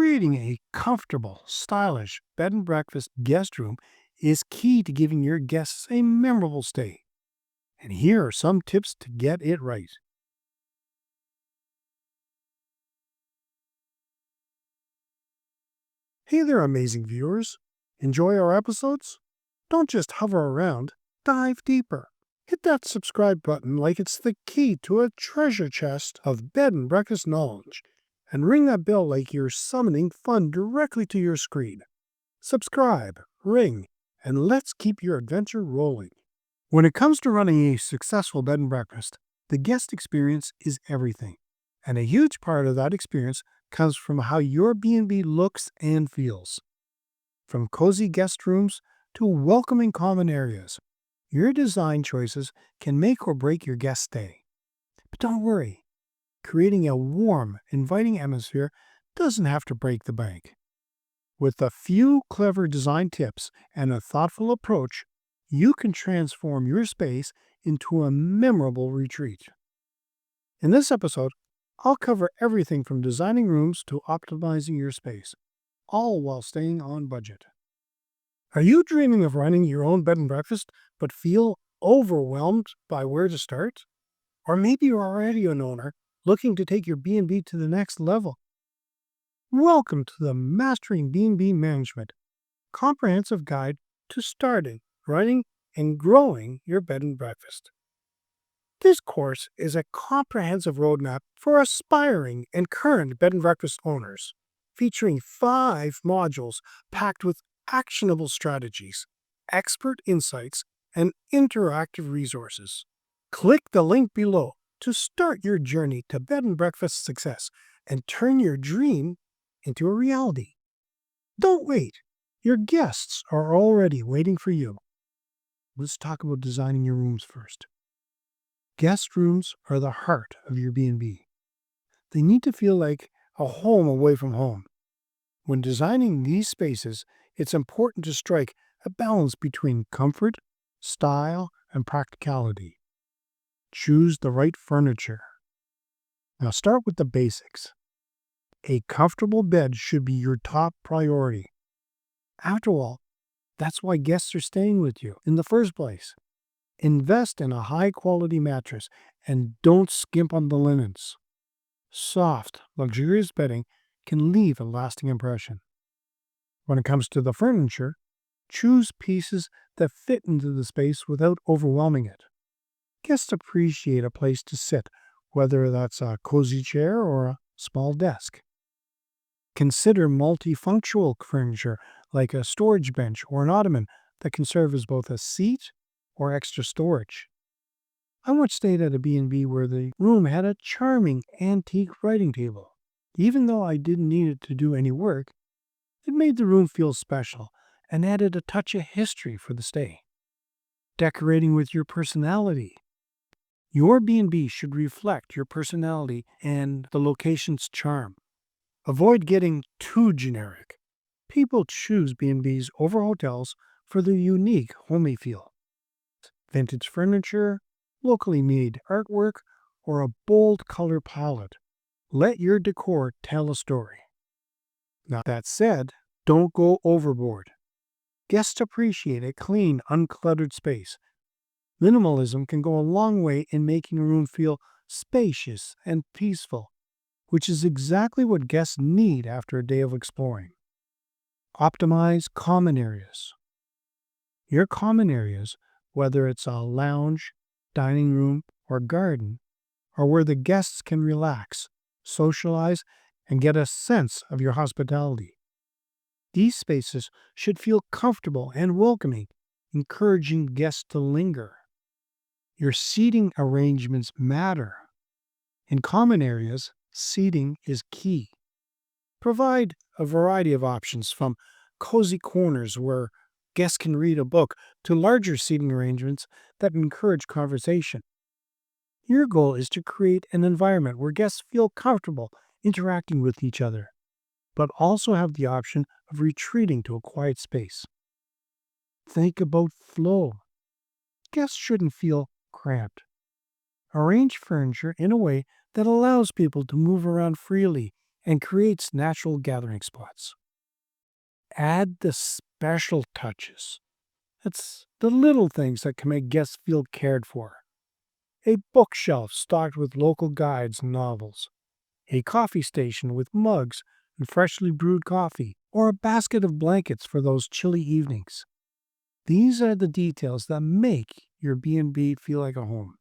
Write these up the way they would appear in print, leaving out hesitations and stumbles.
Creating a comfortable, stylish bed and breakfast guest room is key to giving your guests a memorable stay. And here are some tips to get it right. Hey there, amazing viewers. Enjoy our episodes? Don't just hover around, dive deeper. Hit that subscribe button like it's the key to a treasure chest of bed and breakfast knowledge. And ring that bell like you're summoning fun directly to your screen. Subscribe, ring, and let's keep your adventure rolling. When it comes to running a successful bed and breakfast, the guest experience is everything. And a huge part of that experience comes from how your B&B looks and feels. From cozy guest rooms to welcoming common areas, your design choices can make or break your guest stay. But don't worry, creating a warm, inviting atmosphere doesn't have to break the bank. With a few clever design tips and a thoughtful approach, you can transform your space into a memorable retreat. In this episode, I'll cover everything from designing rooms to optimizing your space, all while staying on budget. Are you dreaming of running your own bed and breakfast but feel overwhelmed by where to start? Or maybe you're already an owner looking to take your B&B to the next level. Welcome to the Mastering B&B Management, comprehensive guide to starting, running, and growing your bed and breakfast. This course is a comprehensive roadmap for aspiring and current bed and breakfast owners, featuring 5 modules packed with actionable strategies, expert insights, and interactive resources. Click the link below to start your journey to bed and breakfast success and turn your dream into a reality. Don't wait. Your guests are already waiting for you. Let's talk about designing your rooms first. Guest rooms are the heart of your B&B. They need to feel like a home away from home. When designing these spaces, it's important to strike a balance between comfort, style, and practicality. Choose the right furniture. Now start with the basics. A comfortable bed should be your top priority. After all, that's why guests are staying with you in the first place. Invest in a high-quality mattress and don't skimp on the linens. Soft, luxurious bedding can leave a lasting impression. When it comes to the furniture, choose pieces that fit into the space without overwhelming it. Guests appreciate a place to sit, whether that's a cozy chair or a small desk. Consider multifunctional furniture like a storage bench or an ottoman that can serve as both a seat or extra storage. I once stayed at a B&B where the room had a charming antique writing table. Even though I didn't need it to do any work, it made the room feel special and added a touch of history for the stay. Decorating with your personality. Your B&B should reflect your personality and the location's charm. Avoid getting too generic. People choose B&Bs over hotels for their unique homey feel. Vintage furniture, locally made artwork, or a bold color palette. Let your decor tell a story. Now, that said, don't go overboard. Guests appreciate a clean, uncluttered space. Minimalism can go a long way in making a room feel spacious and peaceful, which is exactly what guests need after a day of exploring. Optimize common areas. Your common areas, whether it's a lounge, dining room, or garden, are where the guests can relax, socialize, and get a sense of your hospitality. These spaces should feel comfortable and welcoming, encouraging guests to linger. Your seating arrangements matter. In common areas, seating is key. Provide a variety of options from cozy corners where guests can read a book to larger seating arrangements that encourage conversation. Your goal is to create an environment where guests feel comfortable interacting with each other, but also have the option of retreating to a quiet space. Think about flow. Guests shouldn't feel cramped. Arrange furniture in a way that allows people to move around freely and creates natural gathering spots. Add the special touches. It's the little things that can make guests feel cared for. A bookshelf stocked with local guides and novels, a coffee station with mugs and freshly brewed coffee, or a basket of blankets for those chilly evenings. These are the details that make your B&B feel like a home.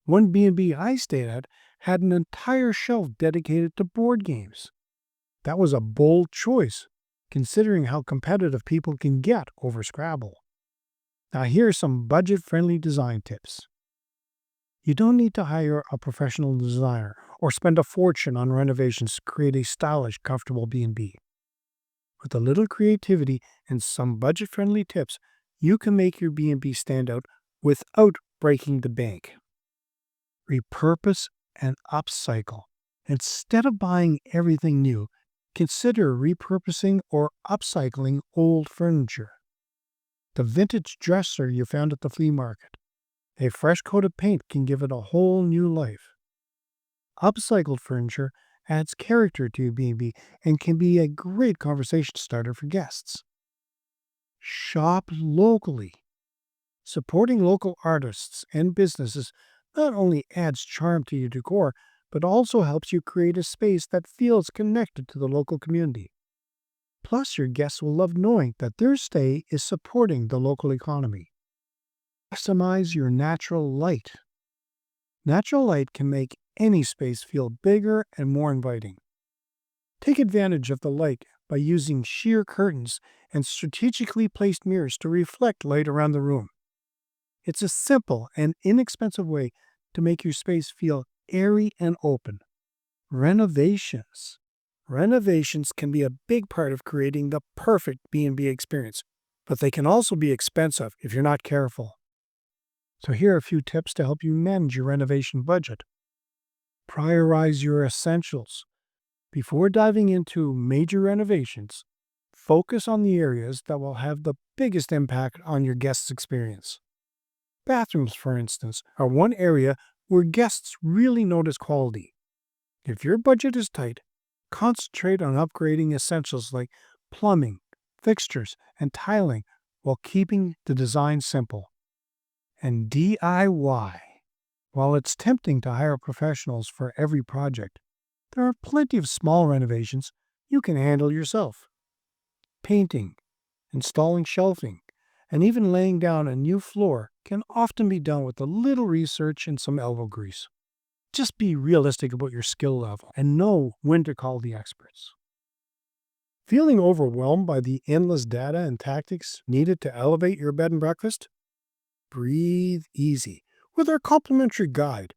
One B&B I stayed at had an entire shelf dedicated to board games. That was a bold choice, considering how competitive people can get over Scrabble. Now here are some budget-friendly design tips. You don't need to hire a professional designer or spend a fortune on renovations to create a stylish, comfortable B&B. With a little creativity and some budget-friendly tips, you can make your B&B stand out without breaking the bank. Repurpose and upcycle. Instead of buying everything new, consider repurposing or upcycling old furniture. The vintage dresser you found at the flea market. A fresh coat of paint can give it a whole new life. Upcycled furniture adds character to your B&B and can be a great conversation starter for guests. Shop locally. Supporting local artists and businesses not only adds charm to your decor, but also helps you create a space that feels connected to the local community. Plus, your guests will love knowing that their stay is supporting the local economy. Customize your natural light. Natural light can make any space feel bigger and more inviting. Take advantage of the light by using sheer curtains and strategically placed mirrors to reflect light around the room. It's a simple and inexpensive way to make your space feel airy and open. Renovations. Renovations can be a big part of creating the perfect B&B experience, but they can also be expensive if you're not careful. So here are a few tips to help you manage your renovation budget. Prioritize your essentials. Before diving into major renovations, focus on the areas that will have the biggest impact on your guests' experience. Bathrooms, for instance, are one area where guests really notice quality. If your budget is tight, concentrate on upgrading essentials like plumbing, fixtures, and tiling while keeping the design simple. And DIY. While it's tempting to hire professionals for every project, there are plenty of small renovations you can handle yourself. Painting, installing shelving, and even laying down a new floor can often be done with a little research and some elbow grease. Just be realistic about your skill level and know when to call the experts. Feeling overwhelmed by the endless data and tactics needed to elevate your bed and breakfast? Breathe easy with our complimentary guide,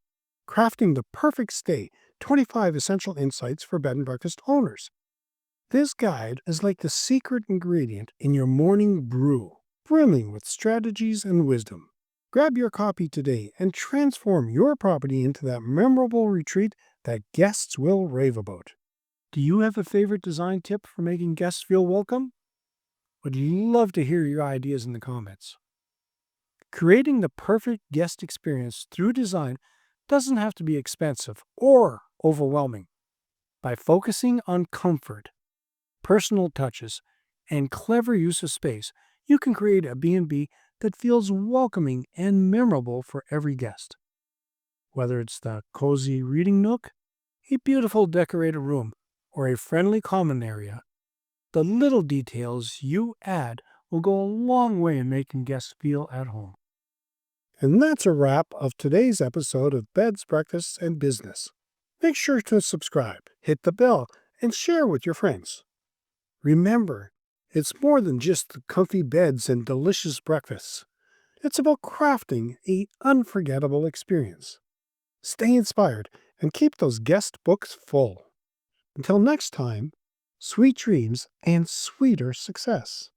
Crafting the Perfect Stay, 25 Essential Insights for Bed and Breakfast Owners. This guide is like the secret ingredient in your morning brew, brimming with strategies and wisdom. Grab your copy today and transform your property into that memorable retreat that guests will rave about. Do you have a favorite design tip for making guests feel welcome? Would love to hear your ideas in the comments. Creating the perfect guest experience through design doesn't have to be expensive or overwhelming. By focusing on comfort, personal touches, and clever use of space, you can create a B&B that feels welcoming and memorable for every guest. Whether it's the cozy reading nook, a beautiful decorated room, or a friendly common area, the little details you add will go a long way in making guests feel at home. And that's a wrap of today's episode of Beds, Breakfasts, and Business. Make sure to subscribe, hit the bell, and share with your friends. Remember, it's more than just the comfy beds and delicious breakfasts. It's about crafting an unforgettable experience. Stay inspired and keep those guest books full. Until next time, sweet dreams and sweeter success.